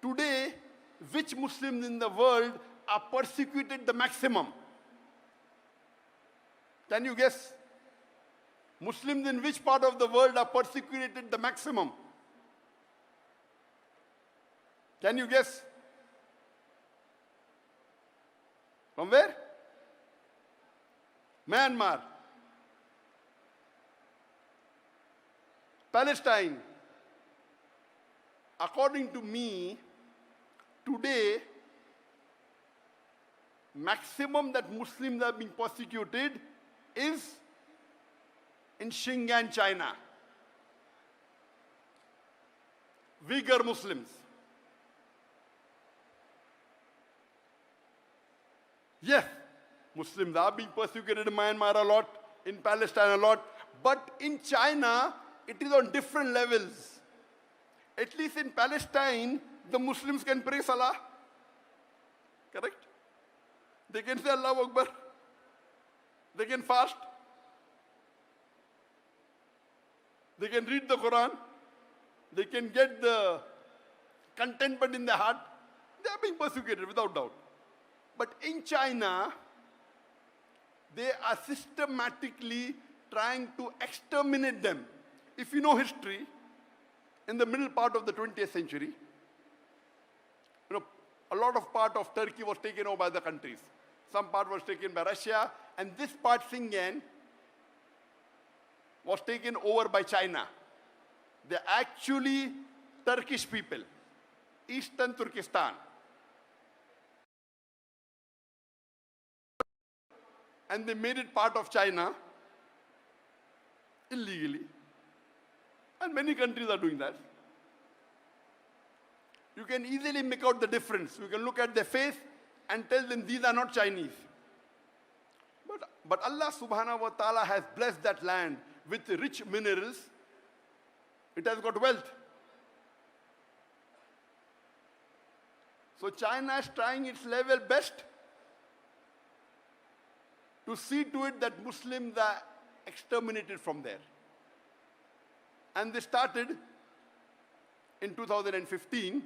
Today, which Muslims in the world are persecuted the maximum? Can you guess? Muslims in which part of the world are persecuted the maximum? Can you guess? From where? Myanmar. Palestine. According to me, today, maximum that Muslims are being persecuted is in Xinjiang, China. Uyghur Muslims. Yes, Muslims are being persecuted in Myanmar a lot, in Palestine a lot, but in China, it is on different levels. At least in Palestine, the Muslims can pray Salah. Correct? They can say Allahu Akbar. They can fast. They can read the Quran. They can get the contentment in their heart. They are being persecuted without doubt. But in China, they are systematically trying to exterminate them. If you know history, in the middle part of the 20th century, a lot of part of Turkey was taken over by the countries. Some part was taken by Russia, and this part, Xinjiang, was taken over by China. They're actually Turkish people, Eastern Turkestan. And they made it part of China illegally. And many countries are doing that. You can easily make out the difference. You can look at their face and tell them these are not Chinese. But Allah subhanahu wa ta'ala has blessed that land with rich minerals. It has got wealth. So China is trying its level best to see to it that Muslims are exterminated from there. And they started in 2015,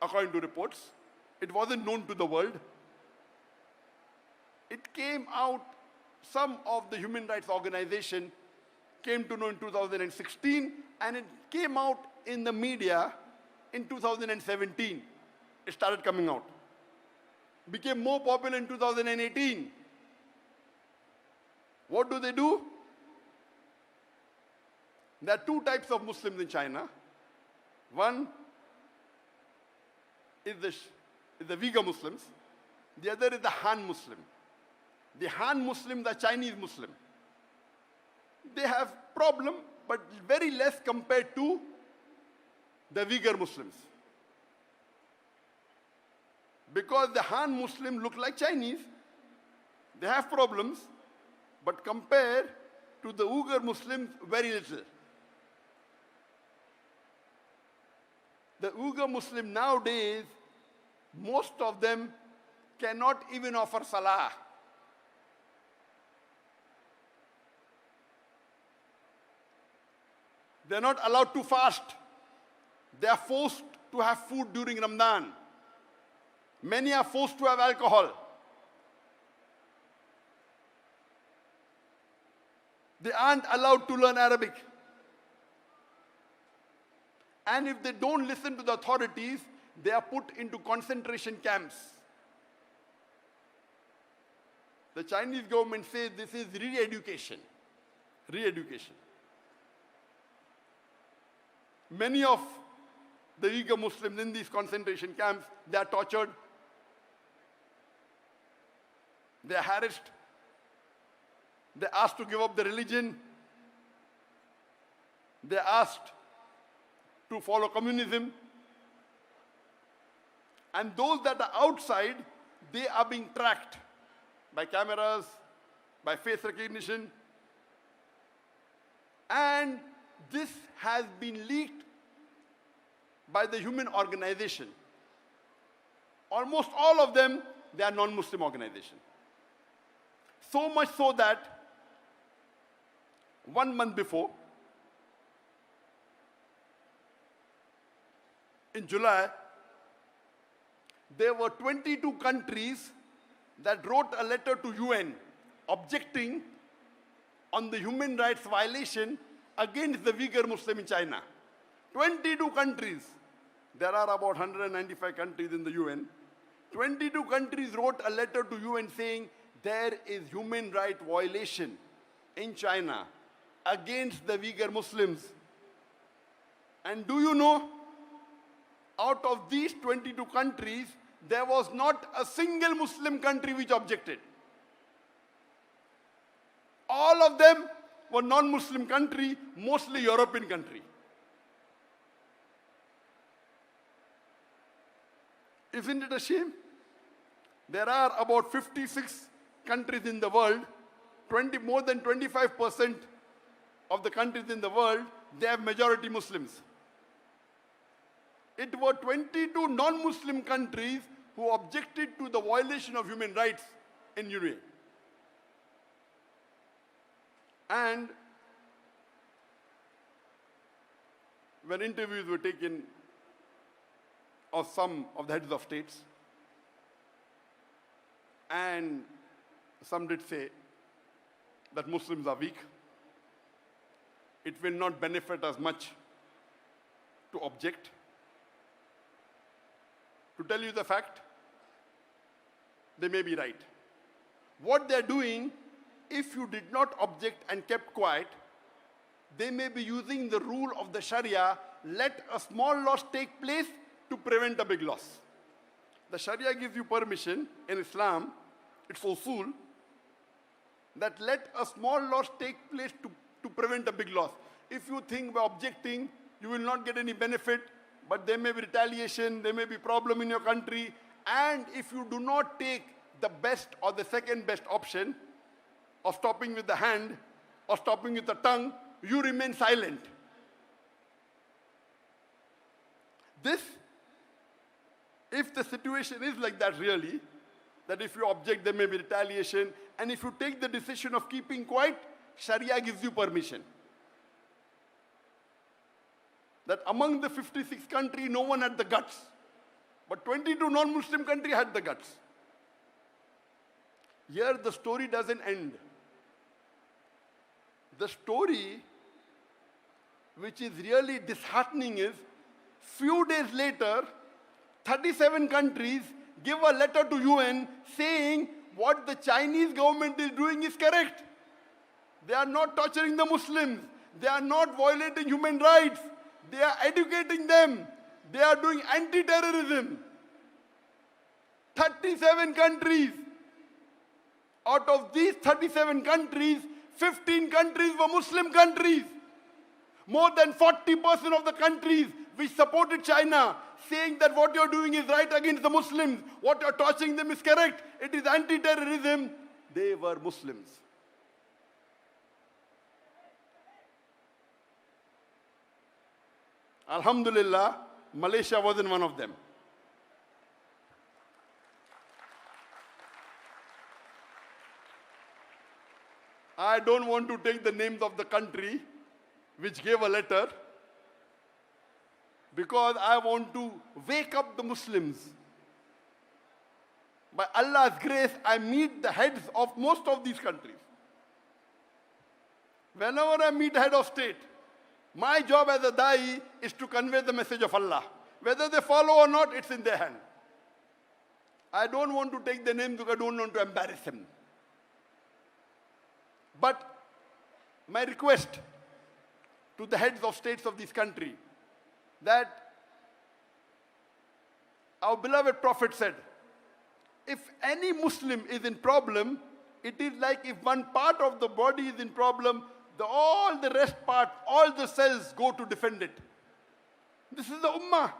according to reports. It wasn't known to the world. It came out, some of the human rights organization came to know in 2016, and it came out in the media in 2017. It started coming out. Became more popular in 2018. What do? There are two types of Muslims in China. One is the Uyghur Muslims. The other is the Han Muslim. The Han Muslims are Chinese Muslim. They have problem, but very less compared to the Uyghur Muslims. Because the Han Muslim look like Chinese, they have problems, but compared to the Uyghur Muslims, very little. The Uyghur Muslim nowadays, most of them cannot even offer Salah. They're not allowed to fast. They are forced to have food during Ramadan. Many are forced to have alcohol. They aren't allowed to learn Arabic. And if they don't listen to the authorities, they are put into concentration camps. The Chinese government says this is re-education. Re-education. Many of the Uyghur Muslims in these concentration camps, they are tortured. They are harassed. They are asked to give up their religion. They are asked to follow communism. And those that are outside, they are being tracked by cameras, by face recognition. And this has been leaked by the human organization. Almost all of them, they are non-Muslim organizations. So much so that 1 month before, in July, there were 22 countries that wrote a letter to UN objecting on the human rights violation against the Uyghur Muslim in China. 22 countries. There are about 195 countries in the UN. 22 countries wrote a letter to UN saying there is human rights violation in China against the Uyghur Muslims. And do you know, out of these 22 countries, there was not a single Muslim country which objected. All of them were non-Muslim country, mostly European country. Isn't it a shame? There are about 56 countries in the world, more than 25% of the countries in the world, they have majority Muslims. It were 22 non-Muslim countries who objected to the violation of human rights in UAE. And when interviews were taken of some of the heads of states, and some did say that Muslims are weak, it will not benefit us much to object. To tell you the fact, they may be right. What they're doing, if you did not object and kept quiet, they may be using the rule of the Sharia, let a small loss take place to prevent a big loss. The Sharia gives you permission in Islam, it's usul, that let a small loss take place to prevent a big loss. If you think by objecting, you will not get any benefit, but there may be retaliation, there may be problem in your country, and if you do not take the best or the second best option of stopping with the hand or stopping with the tongue, you remain silent. This, if the situation is like that really, that if you object there may be retaliation, and if you take the decision of keeping quiet, Sharia gives you permission. That among the 56 countries, no one had the guts. But 22 non-Muslim countries had the guts. Here the story doesn't end. The story, which is really disheartening, is few days later, 37 countries give a letter to UN saying what the Chinese government is doing is correct. They are not torturing the Muslims. They are not violating human rights. They are educating them. They are doing anti-terrorism. 37 countries. Out of these 37 countries, 15 countries were Muslim countries. More than 40% of the countries which supported China, saying that what you're doing is right against the Muslims, what you're torturing them is correct, it is anti-terrorism, they were Muslims. Alhamdulillah, Malaysia wasn't one of them. I don't want to take the names of the country which gave a letter, because I want to wake up the Muslims. By Allah's grace, I meet the heads of most of these countries. Whenever I meet head of state, my job as a da'i is to convey the message of Allah. Whether they follow or not, it's in their hand. I don't want to take the names because I don't want to embarrass them. But my request to the heads of states of this country, that our beloved Prophet said, if any Muslim is in problem, it is like if one part of the body is in problem, all the rest part, all the cells go to defend it. This is the Ummah.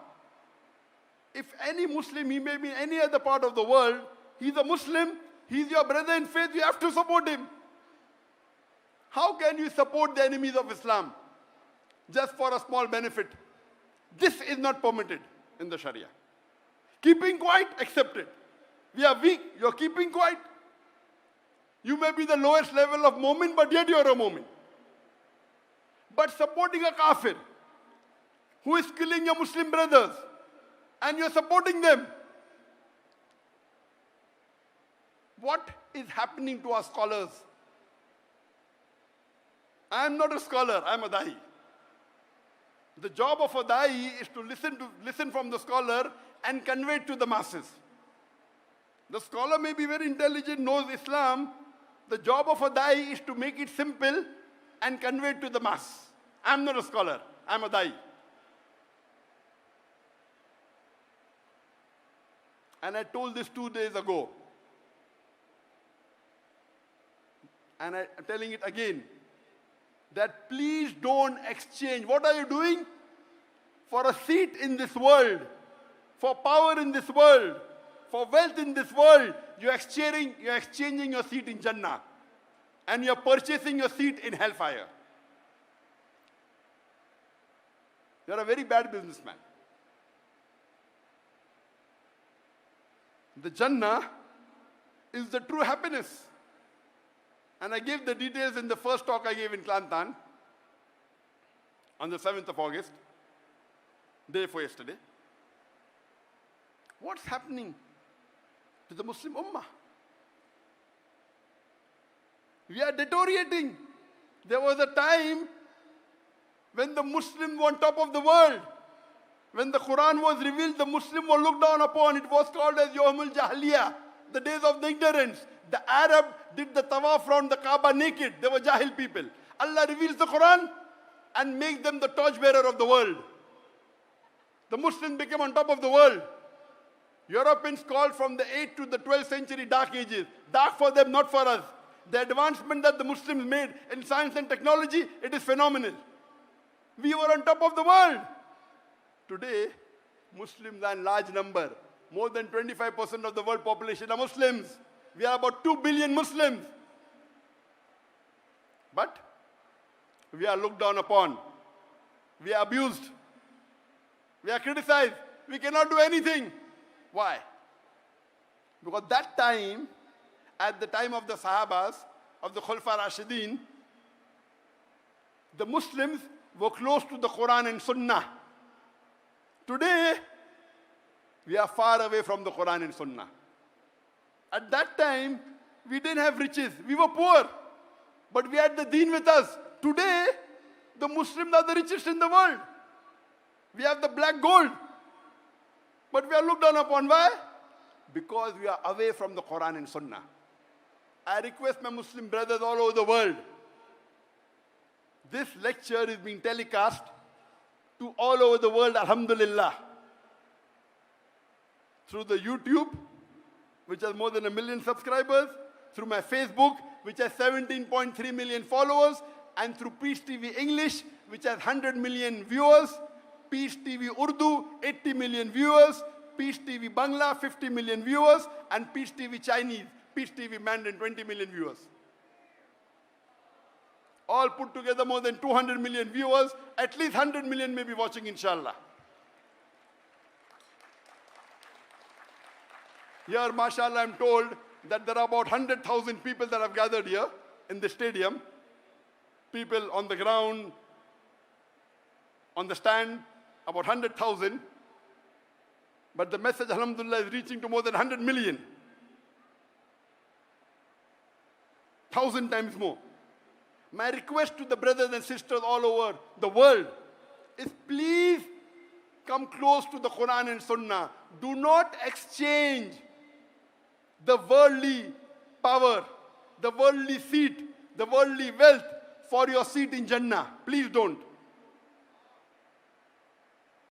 If any Muslim, he may be in any other part of the world, he's a Muslim, he's your brother in faith, you have to support him. How can you support the enemies of Islam just for a small benefit? This is not permitted in the Sharia. Keeping quiet, accepted. We are weak, you're keeping quiet. You may be the lowest level of moment, but yet you're a moment. But supporting a kafir who is killing your Muslim brothers, and you're supporting them, what is happening to our scholars? I am not a scholar, I am a da'i. The job of a da'i is to listen from the scholar and convey it to the masses. The scholar may be very intelligent, knows Islam. The job of a da'i is to make it simple and convey it to the mass. I am not a scholar, I am a da'i. And I told this 2 days ago. And I'm telling it again. That please don't exchange. What are you doing? For a seat in this world, for power in this world, for wealth in this world, you're exchanging your seat in Jannah. And you're purchasing your seat in hellfire. You're a very bad businessman. The Jannah is the true happiness. And I gave the details in the first talk I gave in Kelantan on the 7th of August, day before yesterday. What's happening to the Muslim Ummah? We are deteriorating. There was a time when the Muslims were on top of the world. When the Quran was revealed, the Muslims were looked down upon. It was called as Yawmul Jahiliyyah, the days of the ignorance. The Arab did the tawaf around the Kaaba naked. They were Jahil people. Allah reveals the Quran and makes them the torchbearer of the world. The Muslims became on top of the world. Europeans called from the 8th to the 12th century dark ages. Dark for them, not for us. The advancement that the Muslims made in science and technology, it is phenomenal. We were on top of the world. Today, Muslims are in large number. More than 25% of the world population are Muslims. We are about 2 billion Muslims. But we are looked down upon. We are abused. We are criticized. We cannot do anything. Why? Because that time, at the time of the Sahabas, of the Khulafa Rashidin, the Muslims were close to the Quran and Sunnah. Today, we are far away from the Quran and Sunnah. At that time, we didn't have riches. We were poor. But we had the deen with us. Today, the Muslims are the richest in the world. We have the black gold. But we are looked down upon. Why? Because we are away from the Quran and Sunnah. I request my Muslim brothers all over the world. This lecture is being telecast to all over the world, alhamdulillah. Through the YouTube, which has more than 1 million subscribers, through my Facebook, which has 17.3 million followers, and through Peace TV English, which has 100 million viewers, Peace TV Urdu, 80 million viewers, Peace TV Bangla, 50 million viewers, and Peace TV Chinese, Peace TV Mandarin, 20 million viewers. All put together more than 200 million viewers, at least 100 million may be watching, inshallah. Here, mashallah, I'm told that there are about 100,000 people that have gathered here in the stadium. People on the ground, on the stand, about 100,000. But the message, alhamdulillah, is reaching to more than 100 million. 1,000 times more. My request to the brothers and sisters all over the world is please come close to the Quran and Sunnah. Do not exchange the worldly power, the worldly seat, the worldly wealth for your seat in Jannah. Please don't.